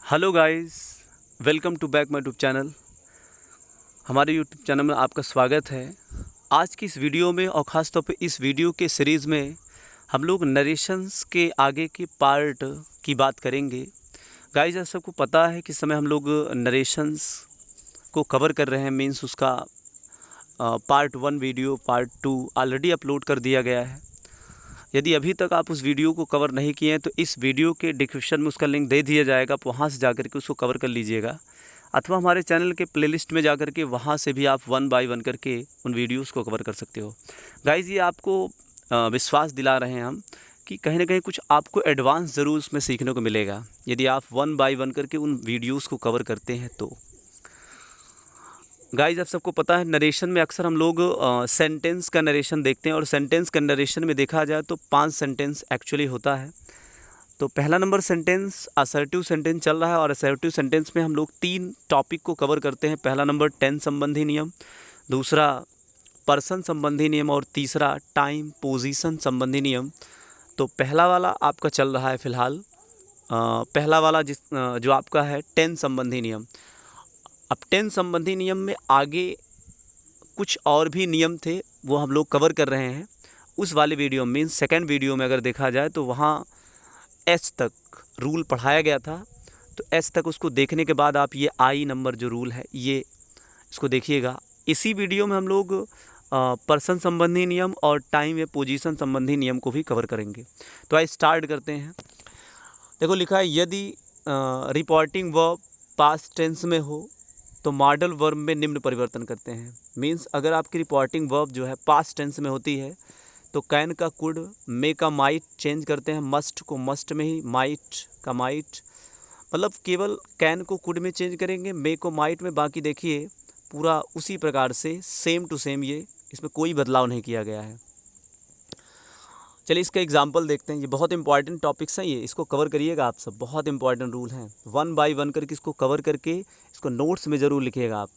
Hello guys, welcome to back my YouTube channel. हमारे YouTube channel में आपका स्वागत है। आज की इस वीडियो में और ख़ास तौर पे इस वीडियो के सीरीज़ में हम लोग नरेशंस के आगे के पार्ट की बात करेंगे। गाइस, आप सबको पता है कि इस समय हम लोग नरेशंस को कवर कर रहे हैं। मीन्स उसका part 1 video, part 2 already upload कर दिया गया है। यदि अभी तक आप उस वीडियो को कवर नहीं किए हैं तो इस वीडियो के डिस्क्रिप्शन में उसका लिंक दे दिया जाएगा, आप वहाँ से जाकर के उसको कवर कर लीजिएगा। अथवा हमारे चैनल के प्लेलिस्ट में जाकर के वहाँ से भी आप 1 बाय 1 करके उन वीडियोस को कवर कर सकते हो। गाइज़, ये आपको विश्वास दिला रहे हैं हम कि कहीं ना कहीं कुछ आपको एडवांस ज़रूर उसमें सीखने को मिलेगा, यदि आप 1 बाय 1 करके उन वीडियोज़ को कवर करते हैं तो। गाइज, आप सबको पता है नरेशन में अक्सर हम लोग सेंटेंस का नरेशन देखते हैं, और सेंटेंस का नरेशन में देखा जाए तो 5 सेंटेंस एक्चुअली होता है। तो पहला नंबर सेंटेंस असर्टिव सेंटेंस चल रहा है, और असर्टिव सेंटेंस में हम लोग 3 टॉपिक को कवर करते हैं। पहला नंबर टेंस संबंधी नियम, दूसरा पर्सन संबंधी नियम, और तीसरा टाइम पोजीशन संबंधी नियम। तो पहला वाला आपका चल रहा है फ़िलहाल, पहला वाला जो आपका है टेंस संबंधी नियम। अब टेंस संबंधी नियम में आगे कुछ और भी नियम थे, वो हम लोग कवर कर रहे हैं। उस वाले वीडियो मीन्स सेकंड वीडियो में अगर देखा जाए तो वहाँ एच तक रूल पढ़ाया गया था। तो एच तक उसको देखने के बाद आप ये आई नंबर जो रूल है ये इसको देखिएगा। इसी वीडियो में हम लोग पर्सन संबंधी नियम और टाइम या पोजीशन संबंधी नियम को भी कवर करेंगे। तो आइए स्टार्ट करते हैं। देखो लिखा है, यदि रिपोर्टिंग वर्ब पास्ट टेंस में हो तो मॉडल वर्ब में निम्न परिवर्तन करते हैं। मीन्स अगर आपकी रिपोर्टिंग वर्ब जो है पास्ट टेंस में होती है तो कैन का कुड, मे का माइट चेंज करते हैं, मस्ट को मस्ट में ही, माइट का माइट, मतलब केवल कैन को कुड में चेंज करेंगे, मे को माइट में। बाकी देखिए पूरा उसी प्रकार से सेम टू सेम, ये इसमें कोई बदलाव नहीं किया गया है। चलिए इसका एग्जाम्पल देखते हैं। ये बहुत इंपॉर्टेंट टॉपिक्स हैं, ये इसको कवर करिएगा आप सब, बहुत इंपॉर्टेंट रूल हैं। 1 बाय 1 करके इसको कवर करके इसको नोट्स में ज़रूर लिखिएगा आप।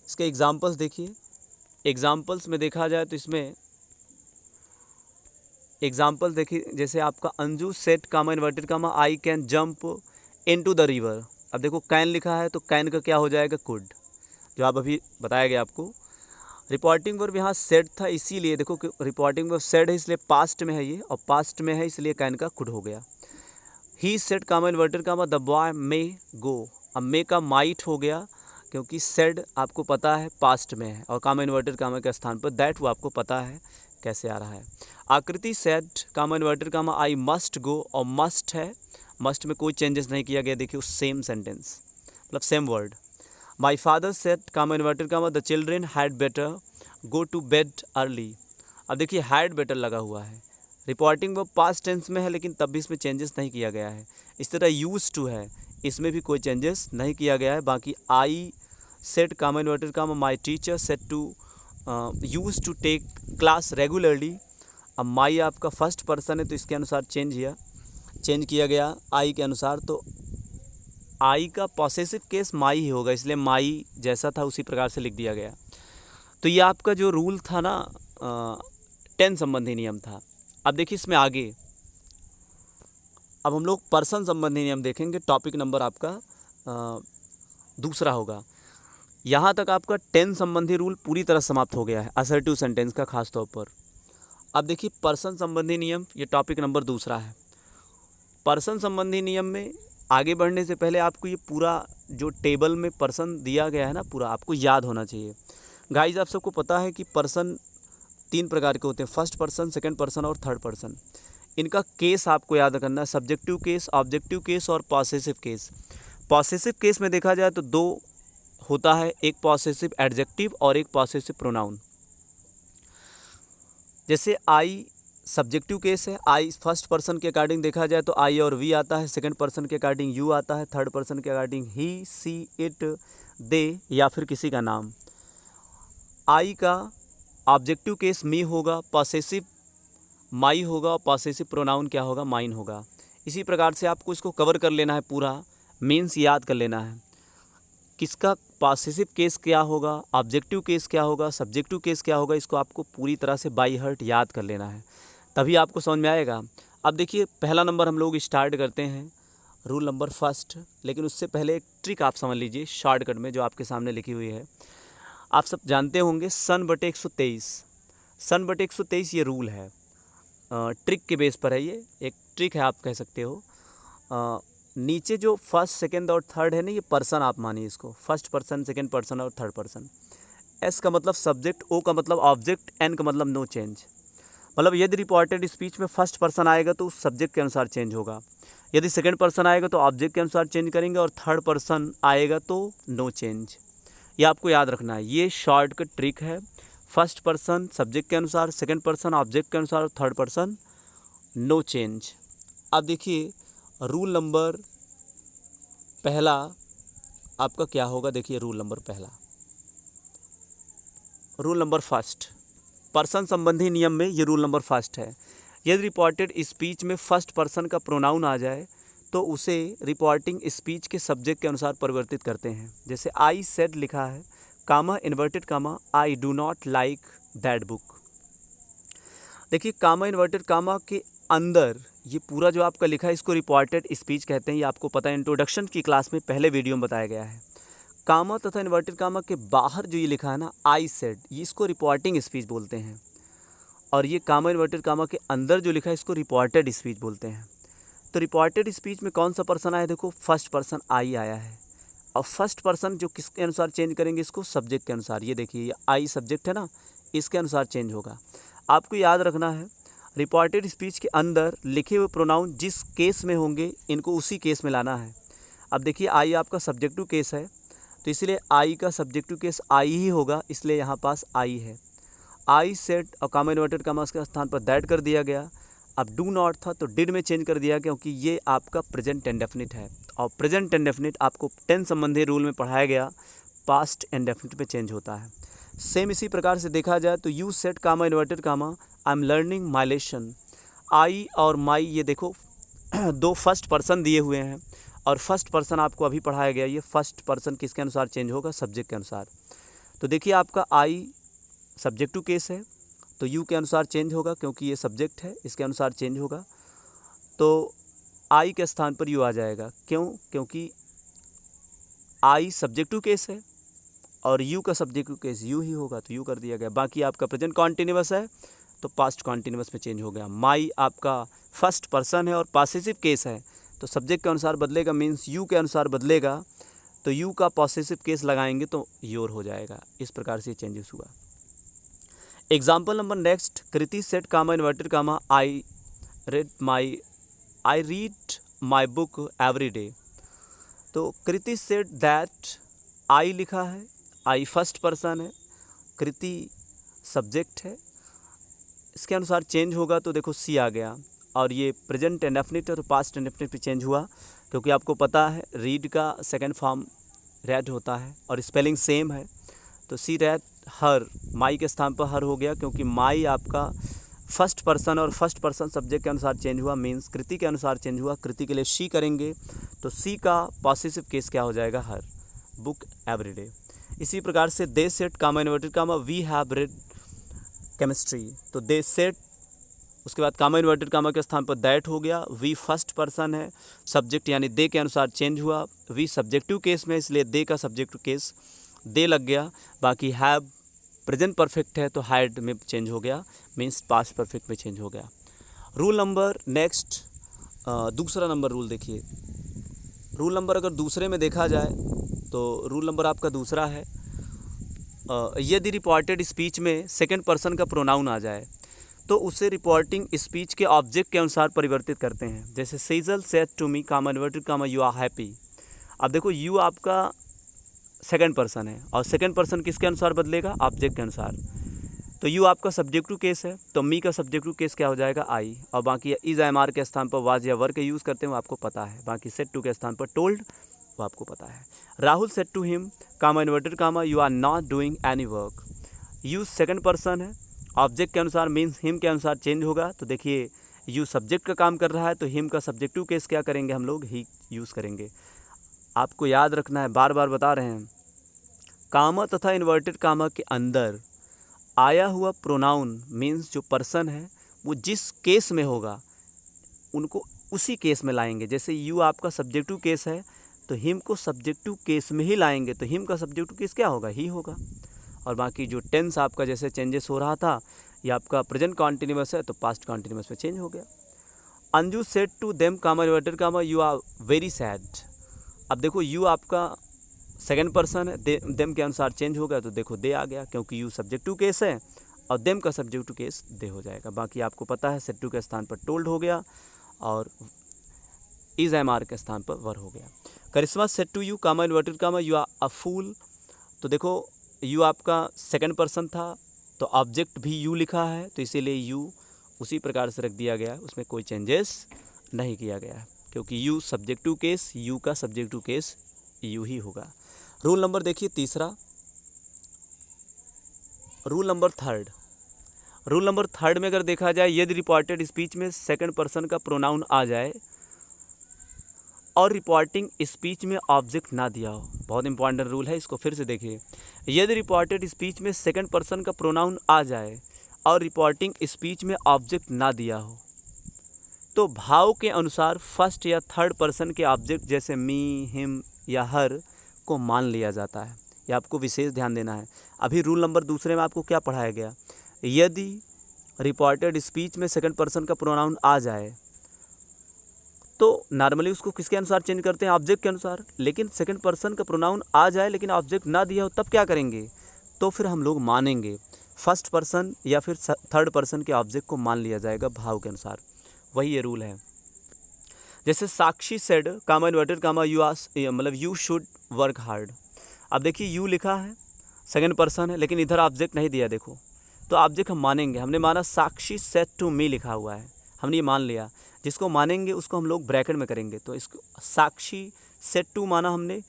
इसके एग्जाम्पल्स देखिए। एग्जाम्पल्स में देखा जाए तो इसमें एग्जाम्पल देखिए, जैसे आपका Anju said comma inverted comma I can jump into the river. अब देखो कैन लिखा है तो कैन का क्या हो जाएगा, कुड, जो आप अभी बताया गया आपको। रिपोर्टिंग वर्ब यहाँ सेड था, इसीलिए देखो कि रिपोर्टिंग वर्ब सेड है इसलिए पास्ट में है ये, और पास्ट में है इसलिए कैन का कुड हो गया। He said comma inverted comma the boy may go. अब मे का माइट हो गया क्योंकि सेड आपको पता है पास्ट में है, और कामा इन्वर्टेड कामा के स्थान पर दैट वो आपको पता है कैसे आ रहा है। Aakriti said comma inverted comma I must go, और मस्ट है, मस्ट में कोई चेंजेस नहीं किया गया। देखिए सेम सेंटेंस, मतलब same word. My father said comma inverted comma the children had better go to bed early. अब देखिए हैड बेटर लगा हुआ है, रिपोर्टिंग वो पास्ट टेंस में है लेकिन तब भी इसमें चेंजेस नहीं किया गया है। इस तरह यूज टू है, इसमें भी कोई चेंजेस नहीं किया गया है। बाकी I said comma inverted comma my teacher said to use to take class regularly. अब माई आपका फर्स्ट पर्सन है तो इसके अनुसार चेंज किया गया आई के अनुसार। तो आई का पॉसेसिव केस माई ही होगा, इसलिए माई जैसा था उसी प्रकार से लिख दिया गया। तो ये आपका जो रूल था ना, टेंस संबंधी नियम था। अब देखिए इसमें आगे अब हम लोग पर्सन संबंधी नियम देखेंगे। टॉपिक नंबर आपका दूसरा होगा। यहाँ तक आपका टेंस संबंधी रूल पूरी तरह समाप्त हो गया है, असर्टिव सेंटेंस का खास तौर पर। अब देखिए पर्सन संबंधी नियम, ये टॉपिक नंबर दूसरा है। पर्सन संबंधी नियम में आगे बढ़ने से पहले आपको ये पूरा जो टेबल में पर्सन दिया गया है ना, पूरा आपको याद होना चाहिए। गाइज, आप सबको पता है कि पर्सन 3 प्रकार के होते हैं, फर्स्ट पर्सन, सेकंड पर्सन और थर्ड पर्सन। इनका केस आपको याद करना है, सब्जेक्टिव केस, ऑब्जेक्टिव केस और पॉसेसिव केस। पॉसेसिव केस में देखा जाए तो 2 होता है, एक पॉसेसिव एडजेक्टिव और एक पॉसेसिव प्रोनाउन। जैसे आई सब्जेक्टिव केस है, आई फर्स्ट पर्सन के अकॉर्डिंग देखा जाए तो आई और वी आता है, सेकंड पर्सन के अकॉर्डिंग यू आता है, थर्ड पर्सन के अकॉर्डिंग ही, सी, इट, दे या फिर किसी का नाम। आई का ऑब्जेक्टिव केस मी होगा, पॉसेसिव माई होगा, और पॉसेसिव प्रोनाउन क्या होगा, माइन होगा। इसी प्रकार से आपको इसको कवर कर लेना है पूरा, मीन्स याद कर लेना है किसका पॉसेसिव केस क्या होगा, ऑब्जेक्टिव केस क्या होगा, सब्जेक्टिव केस क्या होगा। इसको आपको पूरी तरह से बाई हार्ट याद कर लेना है, तभी आपको समझ में आएगा। अब देखिए पहला नंबर हम लोग स्टार्ट करते हैं रूल नंबर फर्स्ट, लेकिन उससे पहले एक ट्रिक आप समझ लीजिए शॉर्टकट में जो आपके सामने लिखी हुई है। आप सब जानते होंगे सन बटे 123, सन बटे 123 ये रूल है, ट्रिक के बेस पर है, ये एक ट्रिक है आप कह सकते हो। नीचे जो फर्स्ट सेकंड और थर्ड है ना, ये पर्सन आप मानिए इसको, फर्स्ट पर्सन, सेकंड पर्सन और थर्ड पर्सन। एस का मतलब सब्जेक्ट, ओ का मतलब ऑब्जेक्ट, एन का मतलब नो चेंज। मतलब यदि रिपोर्टेड स्पीच में फर्स्ट पर्सन आएगा तो उस सब्जेक्ट के अनुसार चेंज होगा, यदि सेकंड पर्सन आएगा तो ऑब्जेक्ट के अनुसार चेंज करेंगे, और थर्ड पर्सन आएगा तो नो चेंज। ये आपको याद रखना है, ये शॉर्टकट ट्रिक है। फर्स्ट पर्सन सब्जेक्ट के अनुसार, सेकंड पर्सन ऑब्जेक्ट के अनुसार, और थर्ड पर्सन नो चेंज। अब देखिए रूल नंबर पहला आपका क्या होगा, देखिए रूल नंबर पहला, रूल नंबर फर्स्ट पर्सन संबंधी नियम में ये रूल नंबर फर्स्ट है। यदि रिपोर्टेड स्पीच में फर्स्ट पर्सन का प्रोनाउन आ जाए तो उसे रिपोर्टिंग स्पीच के सब्जेक्ट के अनुसार परिवर्तित करते हैं। जैसे आई सेड लिखा है, comma inverted comma, I do not like that book. देखिए कामा इन्वर्टेड कामा के अंदर ये पूरा जो आपका लिखा है इसको रिपोर्टेड स्पीच कहते हैं। ये आपको पता है, इंट्रोडक्शन की क्लास में पहले वीडियो में बताया गया है। कामा तथा इन्वर्टेड कामा के बाहर जो ये लिखा है ना, आई सेड, ये इसको रिपोर्टिंग स्पीच बोलते हैं। और ये कामा इन्वर्टेड कामा के अंदर जो लिखा है इसको रिपोर्टेड स्पीच बोलते हैं। तो रिपोर्टेड स्पीच में कौन सा पर्सन आया, देखो फर्स्ट पर्सन आई आया है, और फर्स्ट पर्सन जो किसके अनुसार चेंज करेंगे, इसको सब्जेक्ट के अनुसार। ये देखिए ये आई सब्जेक्ट है ना, इसके अनुसार चेंज होगा। आपको याद रखना है रिपोर्टेड स्पीच के अंदर लिखे हुए प्रोनाउन जिस केस में होंगे इनको उसी केस में लाना है। अब देखिए आई आपका सब्जेक्टिव केस है, तो इसलिए आई का सब्जेक्टिव केस आई ही होगा, इसलिए यहाँ पास आई है। आई सेड और कामा इन्वर्टेड कामा के स्थान पर दैट कर दिया गया। अब डू नॉट था तो डिड में चेंज कर दिया, क्योंकि ये आपका प्रेजेंट इंडेफिनिट है, और प्रेजेंट इंडेफिनिट आपको टेंस संबंधी रूल में पढ़ाया गया, पास्ट इंडेफिनिट में चेंज होता है। सेम इसी प्रकार से देखा जाए तो you said comma inverted comma I am learning my lesson. I और माई ये देखो दो फर्स्ट पर्सन दिए हुए हैं, और फर्स्ट पर्सन आपको अभी पढ़ाया गया, ये फर्स्ट पर्सन किसके अनुसार चेंज होगा, सब्जेक्ट के अनुसार। तो देखिए आपका आई सब्जेक्टिव केस है तो यू के अनुसार चेंज होगा, क्योंकि ये सब्जेक्ट है इसके अनुसार चेंज होगा। तो आई के स्थान पर यू आ जाएगा, क्यों, क्योंकि आई सब्जेक्टिव केस है और यू का सब्जेक्टिव केस यू ही होगा, तो यू कर दिया गया। बाकी आपका प्रेजेंट कॉन्टिन्यूअस है तो पास्ट कॉन्टिन्यूअस में चेंज हो गया। माई आपका फर्स्ट पर्सन है और पॉसेसिव केस है, तो सब्जेक्ट के अनुसार बदलेगा, मीन्स यू के अनुसार बदलेगा, तो यू का पॉसेसिव केस लगाएंगे तो योर हो जाएगा। इस प्रकार से चेंजेस हुआ। Example number next, Kriti said comma inverted comma I read my book every day. तो कृति सेट दैट, आई लिखा है, आई फर्स्ट पर्सन है, कृति सब्जेक्ट है, इसके अनुसार चेंज होगा तो देखो सी आ गया। और ये प्रेजेंट इंडेफिनिट और पास्ट इंडेफिनिट पे चेंज हुआ, क्योंकि आपको पता है रीड का सेकंड फॉर्म रेड होता है और स्पेलिंग सेम है, तो सी रेड हर, माई के स्थान पर हर हो गया, क्योंकि माई आपका फर्स्ट पर्सन और फर्स्ट पर्सन सब्जेक्ट के अनुसार चेंज हुआ, मीन्स कृति के अनुसार चेंज हुआ। कृति के लिए शी करेंगे तो सी का पॉसेसिव केस क्या हो जाएगा, हर, बुक एवरीडे। इसी प्रकार से they said comma inverted comma we have read chemistry, तो दे सेट, उसके बाद कामा इन्वर्टेड कामा के स्थान पर दैट हो गया। वी फर्स्ट पर्सन है, सब्जेक्ट यानी दे के अनुसार चेंज हुआ। वी सब्जेक्टिव केस में, इसलिए दे का सब्जेक्टिव केस दे लग गया। बाकी हैव प्रेजेंट परफेक्ट है तो हैड में चेंज हो गया, मीन्स पास्ट परफेक्ट में चेंज हो गया। रूल नंबर नेक्स्ट, दूसरा नंबर रूल देखिए। रूल नंबर अगर दूसरे में देखा जाए तो रूल नंबर आपका दूसरा है, यदि रिपोर्टेड स्पीच में सेकंड पर्सन का प्रोनाउन आ जाए तो उसे रिपोर्टिंग स्पीच के ऑब्जेक्ट के अनुसार परिवर्तित करते हैं। जैसे Sejal said to me comma inverted comma you are happy. अब देखो यू आपका सेकंड पर्सन है और सेकंड पर्सन किसके अनुसार बदलेगा, ऑब्जेक्ट के अनुसार। तो यू आपका सब्जेक्टिव केस है तो मी का सब्जेक्टिव केस क्या हो जाएगा, आई। और बाकी इज एम आर के स्थान पर वाज या वर के यूज़ करते हैं वो आपको पता है। बाकी सेड टू के स्थान पर टोल्ड वो आपको पता है। Rahul said to him comma inverted comma you are not doing any work. You second person है, ऑब्जेक्ट के अनुसार मीन्स हिम के अनुसार चेंज होगा। तो देखिए यू सब्जेक्ट का काम कर रहा है तो हिम का सब्जेक्टिव केस क्या करेंगे हम लोग, ही यूज़ करेंगे। आपको याद रखना है, बार बार बता रहे हैं, कामा तथा इन्वर्टेड कामा के अंदर आया हुआ प्रोनाउन मीन्स जो पर्सन है वो जिस केस में होगा उनको उसी केस में लाएंगे। जैसे यू आपका सब्जेक्टिव केस है तो हिम को सब्जेक्टिव केस में ही लाएंगे, तो हिम का सब्जेक्टिव केस क्या होगा, ही होगा। और बाकी जो टेंस आपका जैसे चेंजेस हो रहा था, ये आपका प्रेजेंट कॉन्टिन्यूअस है तो पास्ट कॉन्टिन्यूअस में चेंज हो गया। Anju said to them comma inverted comma you are very sad. अब देखो यू आपका सेकंड पर्सन है, देम के अनुसार चेंज हो गया, तो देखो दे आ गया, क्योंकि यू सब्जेक्टिव केस है और देम का सब्जेक्टिव केस दे हो जाएगा। बाकी आपको पता है सेड टू के स्थान पर टोल्ड हो गया और इज एम आर के स्थान पर वर हो गया। Karishma said to you comma inverted comma you are a fool. तो देखो यू आपका सेकंड पर्सन था तो ऑब्जेक्ट भी यू लिखा है, तो इसीलिए यू उसी प्रकार से रख दिया गया है, उसमें कोई चेंजेस नहीं किया गया है, क्योंकि यू सब्जेक्टिव केस, यू का सब्जेक्टिव केस यू ही होगा। रूल नंबर देखिए तीसरा, rule number third. Rule number third में अगर देखा जाए, यदि रिपोर्टेड स्पीच में सेकंड पर्सन का प्रोनाउन आ जाए और रिपोर्टिंग स्पीच में ऑब्जेक्ट ना दिया हो, बहुत इंपॉर्टेंट रूल है, इसको फिर से देखिए। यदि रिपोर्टेड स्पीच में सेकंड पर्सन का प्रोनाउन आ जाए और रिपोर्टिंग स्पीच में ऑब्जेक्ट ना दिया हो, तो भाव के अनुसार फर्स्ट या थर्ड पर्सन के ऑब्जेक्ट जैसे मी, हिम या हर को मान लिया जाता है। ये आपको विशेष ध्यान देना है। अभी रूल नंबर दूसरे में आपको क्या पढ़ाया गया, यदि रिपोर्टेड स्पीच में सेकंड पर्सन का प्रोनाउन आ जाए तो नॉर्मली उसको किसके अनुसार चेंज करते हैं, ऑब्जेक्ट के अनुसार। लेकिन सेकंड पर्सन का प्रोनाउन आ जाए लेकिन ऑब्जेक्ट ना दिया हो, तब क्या करेंगे, तो फिर हम लोग मानेंगे फर्स्ट पर्सन या फिर थर्ड पर्सन के ऑब्जेक्ट को मान लिया जाएगा भाव के अनुसार। वही ये रूल है। जैसे Sakshi said comma inverted comma you आस, मतलब यू शुड वर्क हार्ड। अब देखिए यू लिखा है, सेकंड पर्सन है, लेकिन इधर ऑब्जेक्ट नहीं दिया, देखो तो ऑब्जेक्ट हम मानेंगे। हमने माना साक्षी सेड टू मी लिखा हुआ है, हमने ये मान लिया, जिसको मानेंगे उसको हम लोग ब्रैकेट में करेंगे। तो इसको साक्षी सेड टू माना हमने,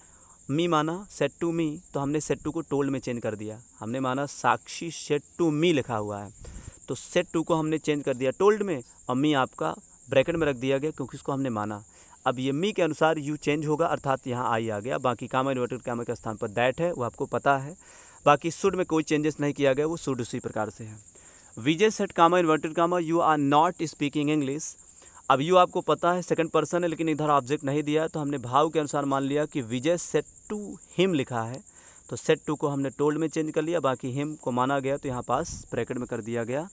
मी माना, सेड टू मी, तो हमने सेड टू को टोल्ड में चेंज कर दिया। हमने माना साक्षी सेड टू मी लिखा हुआ है, तो सेड टू को हमने चेंज कर दिया टोल्ड में, और मी आपका ब्रैकेट में रख दिया गया क्योंकि इसको हमने माना। अब ये मी के अनुसार यू चेंज होगा, अर्थात यहाँ आई आ गया। बाकी कामा इन्वर्टेड कामा के स्थान पर दैट है, वो आपको पता है। बाकी शुड में कोई चेंजेस नहीं किया गया, वो शुड उसी प्रकार से है। Vijay said comma inverted comma you are not speaking English. अब यू आपको पता है सेकंड पर्सन है, लेकिन इधर ऑब्जेक्ट नहीं दिया, तो हमने भाव के अनुसार मान लिया कि विजय सेट टू हिम लिखा है, तो सेट टू को हमने टोल्ड में चेंज कर लिया। बाकी हिम को माना गया तो यहाँ पास ब्रैकेट में कर दिया गया।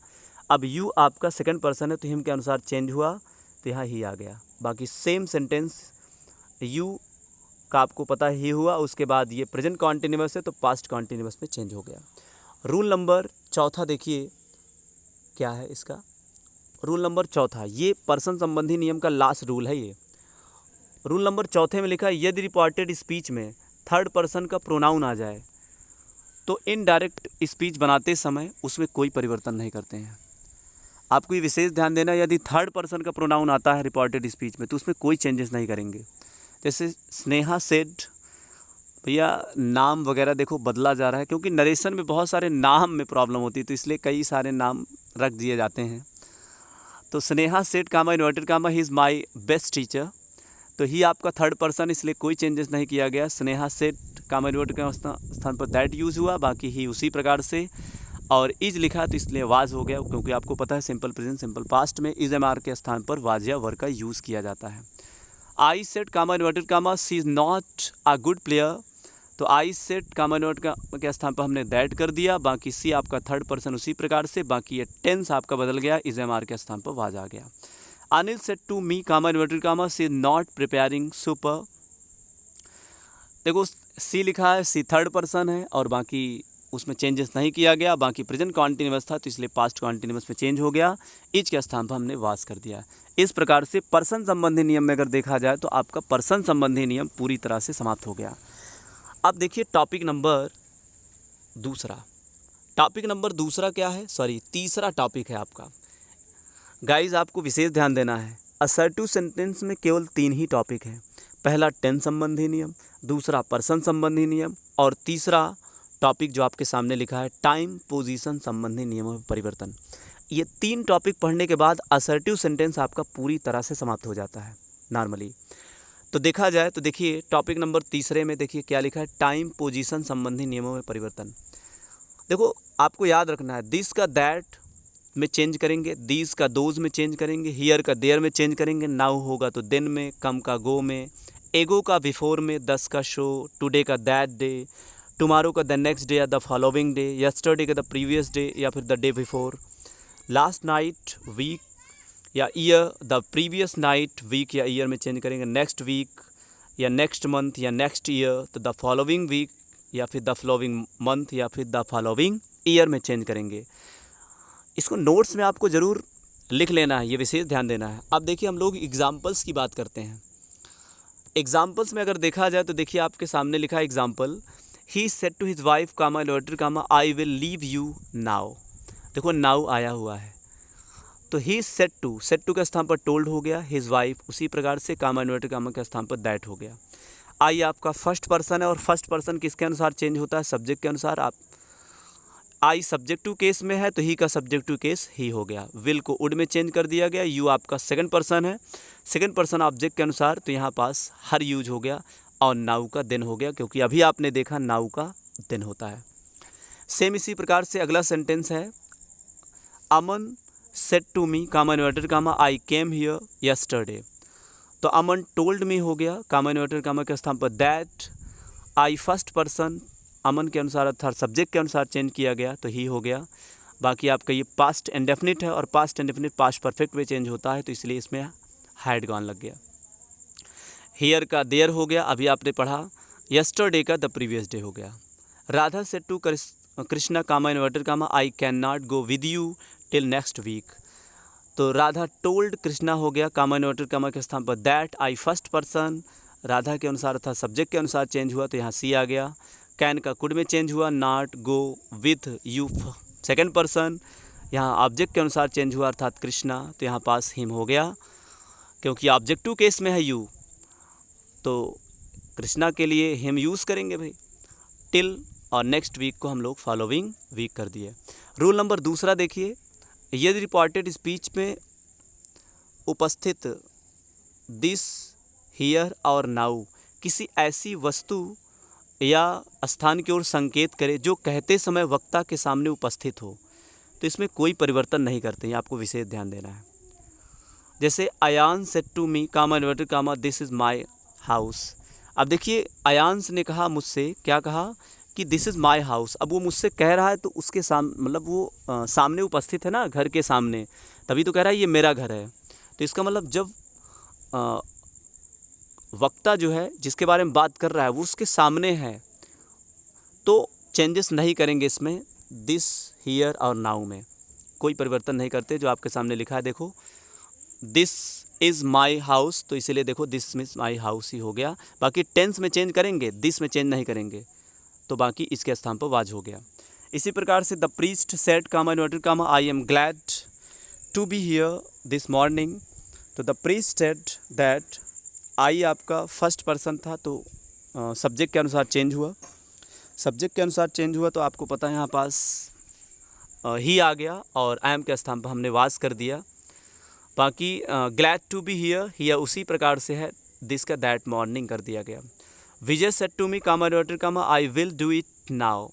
अब यू आपका सेकंड पर्सन है तो हिम के अनुसार चेंज हुआ, तो यहाँ ही आ गया। बाकी सेम सेंटेंस यू का आपको पता ही हुआ, उसके बाद ये प्रेजेंट कॉन्टिन्यूअस है तो पास्ट कॉन्टिन्यूअस में चेंज हो गया। रूल नंबर चौथा देखिए क्या है इसका, रूल नंबर चौथा, ये पर्सन संबंधी नियम का लास्ट रूल है। ये रूल नंबर चौथे में लिखा है, यदि रिपोर्टेड स्पीच में थर्ड पर्सन का प्रोनाउन आ जाए तो इनडायरेक्ट स्पीच बनाते समय उसमें कोई परिवर्तन नहीं करते हैं। आपको ये विशेष ध्यान देना, यदि थर्ड पर्सन का प्रोनाउन आता है रिपोर्टेड स्पीच में तो उसमें कोई चेंजेस नहीं करेंगे। जैसे स्नेहा सेड, भैया नाम वगैरह देखो बदला जा रहा है, क्योंकि नरेशन में बहुत सारे नाम में प्रॉब्लम होती है, तो इसलिए कई सारे नाम रख दिए जाते हैं। तो Sneha said comma inverted comma he is my best teacher, तो ही आपका थर्ड पर्सन, इसलिए कोई चेंजेस नहीं किया गया। स्नेहा सेड कामा इन्वर्टेड का स्थान पर दैट यूज़ हुआ, बाकी ही उसी प्रकार से। और इज लिखा तो इसलिए वाज हो गया, क्योंकि आपको पता है सिंपल प्रेजेंट सिंपल पास्ट में इज एम आर के स्थान पर वाज या वर का यूज़ किया जाता है। I said comma inverted comma she is not a good player, तो आई सेड कामा इन्वर्टेड के स्थान पर हमने दैट कर दिया। बाकी सी आपका थर्ड पर्सन उसी प्रकार से, बाकी ये टेंस आपका बदल गया, इज एम आर के स्थान पर वाज आ गया। Anil said to me comma inverted comma she is not preparing supper, देखो सी लिखा है, सी थर्ड पर्सन है और बाकी उसमें चेंजेस नहीं किया गया। बाकी प्रेजेंट कॉन्टिन्यूअस था तो इसलिए पास्ट कॉन्टिन्यूअस में चेंज हो गया, इज के स्थान पर हमने वास कर दिया। इस प्रकार से पर्सन संबंधी नियम में अगर देखा जाए तो आपका पर्सन संबंधी नियम पूरी तरह से समाप्त हो गया। अब देखिए टॉपिक नंबर दूसरा, टॉपिक नंबर दूसरा क्या है, सॉरी तीसरा टॉपिक है आपका। गाइज आपको विशेष ध्यान देना है, असर्टिव सेंटेंस में केवल 3 ही टॉपिक हैं। पहला टेंस संबंधी नियम, दूसरा पर्सन संबंधी नियम, और तीसरा टॉपिक जो आपके सामने लिखा है टाइम पोजीशन संबंधी नियमों में परिवर्तन। ये 3 टॉपिक पढ़ने के बाद असर्टिव सेंटेंस आपका पूरी तरह से समाप्त हो जाता है नॉर्मली। तो देखा जाए तो देखिए टॉपिक नंबर तीसरे में देखिए क्या लिखा है, टाइम पोजीशन संबंधी नियमों में परिवर्तन। देखो आपको याद रखना है दिस का दैट में चेंज करेंगे, दीज का दोज में चेंज करेंगे, हियर का देयर में चेंज करेंगे, नाउ होगा तो देन में, कम का गो में, एगो का बिफोर में, दस का शो, टुडे का दैट डे, टुमारो का द नेक्स्ट डे या द फॉलोइंग डे, यस्टरडे का द प्रीवियस डे या फिर the day before, last night week या year, the previous night week या ईयर में चेंज करेंगे, नेक्स्ट वीक या नेक्स्ट मंथ या नेक्स्ट ईयर, तो द फॉलोइंग वीक या फिर द फॉलोइंग मंथ या फिर द फॉलोइंग ईयर में चेंज करेंगे। इसको नोट्स में आपको ज़रूर लिख लेना है, ये विशेष ध्यान देना है। अब देखिए हम लोग एग्जाम्पल्स की बात करते हैं। एग्जाम्पल्स में अगर देखा जाए तो देखिए आपके सामने लिखा है example, he said to his wife comma inverted comma I will leave you now. देखो नाउ आया हुआ है तो ही सेड टू के स्थान पर टोल्ड हो गया, हिज वाइफ उसी प्रकार से कामा इन्वर्टेड कामा के स्थान पर दैट हो गया। आई आपका फर्स्ट पर्सन है और फर्स्ट पर्सन किसके अनुसार चेंज होता है, सब्जेक्ट के अनुसार। आप आई सब्जेक्टिव केस में है तो ही का सब्जेक्टिव केस ही हो गया। विल को वुड में चेंज कर दिया गया। यू आपका सेकंड पर्सन है, सेकंड पर्सन ऑब्जेक्ट के अनुसार तो यहाँ पास हर यूज हो गया और नाउ का दिन हो गया, क्योंकि अभी आपने देखा नाउ का दिन होता है। सेम इसी प्रकार से अगला सेंटेंस है, Aman said to me comma inverted comma I came here yesterday. तो अमन टोल्ड मी हो गया, कामा इन्वर्टेड कामा के स्थान पर दैट। आई फर्स्ट पर्सन अमन के अनुसार अर्थात सब्जेक्ट के अनुसार चेंज किया गया तो ही हो गया। बाकी आपका ये पास्ट इंडेफिनिट है और पास्ट इंडेफिनिट पास्ट परफेक्ट में चेंज होता है तो इसलिए इसमें हैड गॉन लग गया। हियर का देयर हो गया, अभी आपने पढ़ा। यस्टरडे का द प्रीवियस डे हो गया। Radha said to Krishna comma inverted comma I can not go with you till next week. तो राधा टोल्ड कृष्णा हो गया, कामा इन्वर्टेड कामा के स्थान पर that. I first person Radha के अनुसार अर्थात सब्जेक्ट के अनुसार चेंज हुआ तो यहाँ सी आ गया। कैन का कुड में चेंज हुआ, not go with you second person, यहाँ ऑब्जेक्ट के अनुसार चेंज हुआ अर्थात कृष्णा तो यहाँ पास हिम हो गया, क्योंकि ऑब्जेक्टिव केस में है यू तो कृष्णा के लिए हिम यूज़ करेंगे भाई। टिल और नेक्स्ट वीक को हम लोग फॉलोइंग वीक कर दिए। रूल नंबर दूसरा देखिए, यदि रिपोर्टेड स्पीच में उपस्थित दिस हियर और नाउ किसी ऐसी वस्तु या स्थान की ओर संकेत करे जो कहते समय वक्ता के सामने उपस्थित हो तो इसमें कोई परिवर्तन नहीं करते हैं, आपको विशेष ध्यान देना है। जैसे Ayan said to me comma inverted comma this is my house. अब देखिए अयांश ने कहा मुझसे, क्या कहा कि दिस इज़ माई हाउस। अब वो मुझसे कह रहा है तो उसके मतलब वो सामने उपस्थित है ना, घर के सामने, तभी तो कह रहा है ये मेरा घर है। तो इसका मतलब जब वक्ता जो है जिसके बारे में बात कर रहा है वो उसके सामने है तो चेंजेस नहीं करेंगे इसमें, दिस हियर और नाउ में कोई परिवर्तन नहीं करते। जो आपके सामने लिखा है देखो, दिस इज़ माई हाउस तो इसीलिए देखो दिस इज़ माई हाउस ही हो गया। बाकी टेंस में चेंज करेंगे, दिस में चेंज नहीं करेंगे तो बाकी इसके स्थान पर वाज हो गया। इसी प्रकार से the priest said comma inverted comma I am glad to be here this morning. तो the priest said that, I आपका फर्स्ट पर्सन था तो सब्जेक्ट के अनुसार चेंज हुआ, सब्जेक्ट के अनुसार चेंज हुआ तो आपको पता है यहाँ पास ही आ गया और आई एम के स्थान पर हमने वाज कर दिया। बाकी ग्लैड टू बी हियर उसी प्रकार से है, दिस का दैट मॉर्निंग कर दिया गया। Vijay said to me comma inverted comma I will do it now.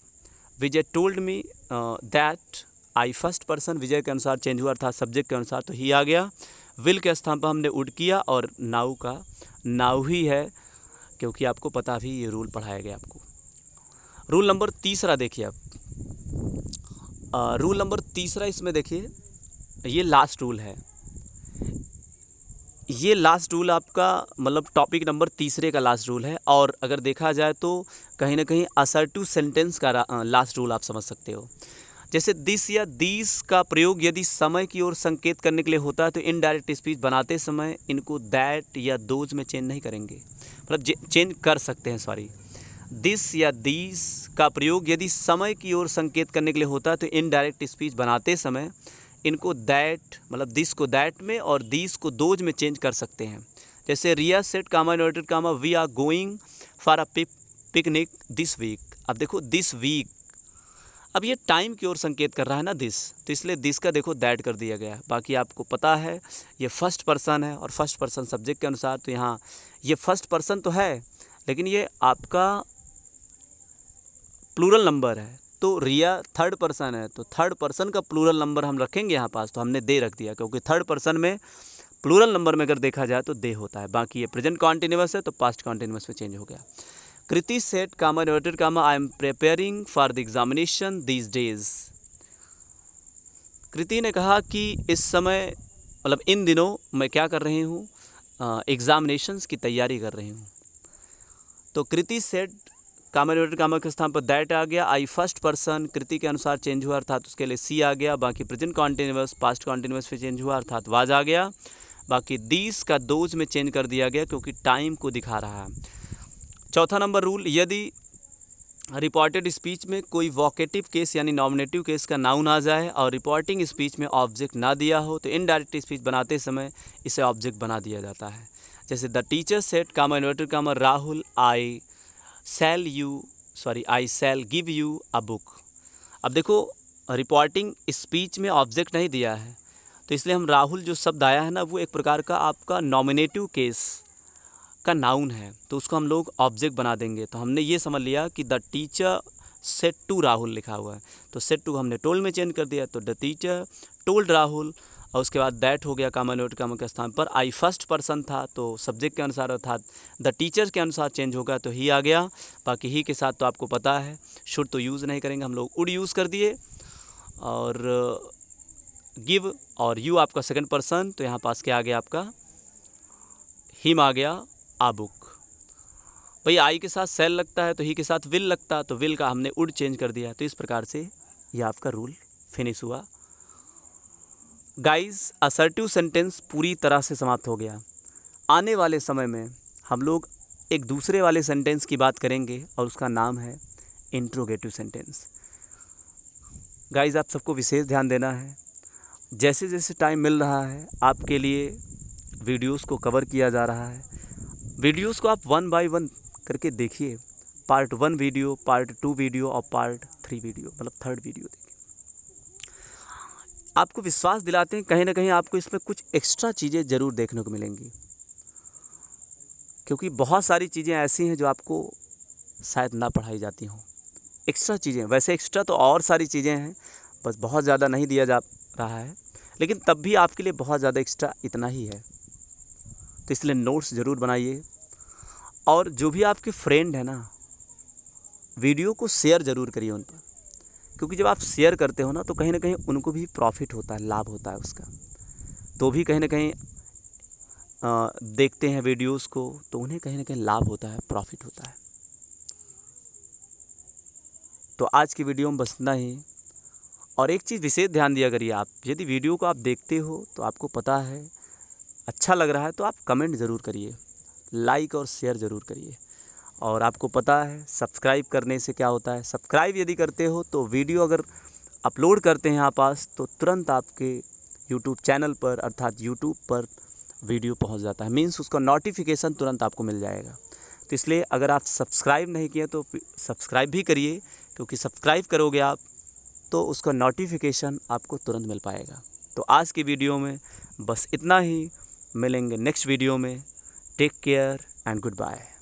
Vijay told me that, I first person Vijay के अनुसार चेंज हुआ अर्थात सब्जेक्ट के अनुसार तो ही आ गया। विल के स्थान पर हमने वुड किया और नाउ का नाउ ही है, क्योंकि आपको पता भी ये रूल पढ़ाया गया आपको। रूल नंबर तीसरा देखिए आप, रूल नंबर तीसरा इसमें देखिए ये लास्ट रूल है। ये लास्ट रूल आपका मतलब टॉपिक नंबर तीसरे का लास्ट रूल है और अगर देखा जाए तो कहीं ना कहीं असर्टिव सेंटेंस का लास्ट रूल आप समझ सकते हो। जैसे दिस या दीस का प्रयोग यदि समय की ओर संकेत करने के लिए होता है तो इनडायरेक्ट स्पीच बनाते समय इनको दैट या दोज में चेंज नहीं करेंगे, मतलब चेंज कर सकते हैं, सॉरी। दिस या दीस का प्रयोग यदि समय की ओर संकेत करने के लिए होता है तो इनडायरेक्ट स्पीच बनाते समय इनको दैट मतलब दिस को दैट में और दीस को दोज में चेंज कर सकते हैं। जैसे Riya said comma inverted comma we are going for a picnic this week. अब देखो दिस वीक, अब ये टाइम की ओर संकेत कर रहा है ना दिस, तो इसलिए दिस का देखो दैट कर दिया गया है। बाकी आपको पता है ये फर्स्ट पर्सन है और फर्स्ट पर्सन सब्जेक्ट के अनुसार तो यहाँ ये फर्स्ट पर्सन तो है लेकिन ये आपका प्लूरल नंबर है तो रिया थर्ड पर्सन है, तो थर्ड पर्सन का प्लूरल नंबर हम रखेंगे यहाँ पास, तो हमने दे रख दिया, क्योंकि थर्ड पर्सन में प्लूरल नंबर में अगर देखा जाए तो दे होता है। बाकी ये प्रेजेंट कॉन्टिन्यूअस है तो पास्ट कॉन्टिन्यूअस में चेंज हो गया। Kriti said comma inverted comma I am preparing for the examination these days. Kriti ने कहा कि इस समय मतलब इन दिनों मैं क्या कर रही हूँ, एग्जामिनेशंस की तैयारी कर रही हूँ। तो कृति सेड कामा इन्वर्टेड कामा के स्थान पर दैट आ गया। आई फर्स्ट पर्सन कृति के अनुसार चेंज हुआ अर्थात उसके लिए सी आ गया। बाकी प्रेजेंट कॉन्टिन्यूअस पास्ट कॉन्टिन्यूअस पे चेंज हुआ अर्थात वाज आ गया। बाकी दीज का दोज में चेंज कर दिया गया क्योंकि टाइम को दिखा रहा है। चौथा नंबर रूल, यदि रिपोर्टेड स्पीच में कोई वोकेटिव केस यानी नॉमिनेटिव केस का नाउन आ जाए और रिपोर्टिंग स्पीच में ऑब्जेक्ट ना दिया हो तो इनडायरेक्ट स्पीच बनाते समय इसे ऑब्जेक्ट बना दिया जाता है। जैसे the teacher said comma inverted comma Rahul I shall give you a book. अब देखो रिपोर्टिंग स्पीच में ऑब्जेक्ट नहीं दिया है तो इसलिए हम राहुल जो शब्द आया है ना वो एक प्रकार का आपका नॉमिनेटिव केस का नाउन है तो उसको हम लोग ऑब्जेक्ट बना देंगे। तो हमने ये समझ लिया कि the teacher said to Rahul लिखा हुआ है तो सेड टू हमने टोल्ड में चेंज कर दिया, तो द टीचर टोल्ड राहुल और उसके बाद दैट हो गया कामा इन्वर्टेड कामा के स्थान पर। आई फर्स्ट पर्सन था तो सब्जेक्ट के अनुसार अर्थात द टीचर के अनुसार चेंज होगा तो ही आ गया। बाकी ही के साथ तो आपको पता है शुड तो यूज़ नहीं करेंगे, हम लोग वुड यूज़ कर दिए। और गिव और यू आपका सेकंड पर्सन तो यहाँ पास क्या आ गया आपका हिम आ गया आ बुक। भाई आई के साथ सेल लगता है तो ही के साथ विल लगता तो विल का हमने वुड चेंज कर दिया। तो इस प्रकार से यह आपका रूल फिनिश हुआ। गाइस असर्टिव सेंटेंस पूरी तरह से समाप्त हो गया। आने वाले समय में हम लोग एक दूसरे वाले सेंटेंस की बात करेंगे और उसका नाम है इंट्रोगेटिव सेंटेंस। गाइस आप सबको विशेष ध्यान देना है, जैसे जैसे टाइम मिल रहा है आपके लिए वीडियोस को कवर किया जा रहा है। वीडियोस को आप 1 बाय 1 करके देखिए, पार्ट 1 वीडियो, पार्ट 2 वीडियो और पार्ट 3 वीडियो मतलब थर्ड वीडियो देखिए। आपको विश्वास दिलाते हैं कहीं ना कहीं आपको इसमें कुछ एक्स्ट्रा चीज़ें ज़रूर देखने को मिलेंगी, क्योंकि बहुत सारी चीज़ें ऐसी हैं जो आपको शायद ना पढ़ाई जाती हों। एक्स्ट्रा चीज़ें, वैसे एक्स्ट्रा तो और सारी चीज़ें हैं, बस बहुत ज़्यादा नहीं दिया जा रहा है, लेकिन तब भी आपके लिए बहुत ज़्यादा एक्स्ट्रा इतना ही है। तो इसलिए नोट्स ज़रूर बनाइए और जो भी आपके फ्रेंड है ना वीडियो को शेयर ज़रूर करिए उन पर, क्योंकि जब आप शेयर करते हो ना तो कहीं ना कहीं उनको भी प्रॉफिट होता है, लाभ होता है उसका। तो भी कहीं ना कहीं देखते हैं वीडियोस को तो उन्हें कहीं ना कहीं लाभ होता है, प्रॉफिट होता है। तो आज की वीडियो में बस इतना ही। और एक चीज़ विशेष ध्यान दिया करिए, आप यदि वीडियो को आप देखते हो तो आपको पता है अच्छा लग रहा है तो आप कमेंट ज़रूर करिए, लाइक और शेयर ज़रूर करिए। और आपको पता है सब्सक्राइब करने से क्या होता है, सब्सक्राइब यदि करते हो तो वीडियो अगर अपलोड करते हैं आप पास तो तुरंत आपके यूट्यूब चैनल पर अर्थात यूट्यूब पर वीडियो पहुंच जाता है, मीन्स उसका नोटिफिकेशन तुरंत आपको मिल जाएगा। तो इसलिए अगर आप सब्सक्राइब नहीं किए तो सब्सक्राइब भी करिए, क्योंकि सब्सक्राइब करोगे आप तो उसका नोटिफिकेशन आपको तुरंत मिल पाएगा। तो आज की वीडियो में बस इतना ही, मिलेंगे नेक्स्ट वीडियो में। Take care and good bye.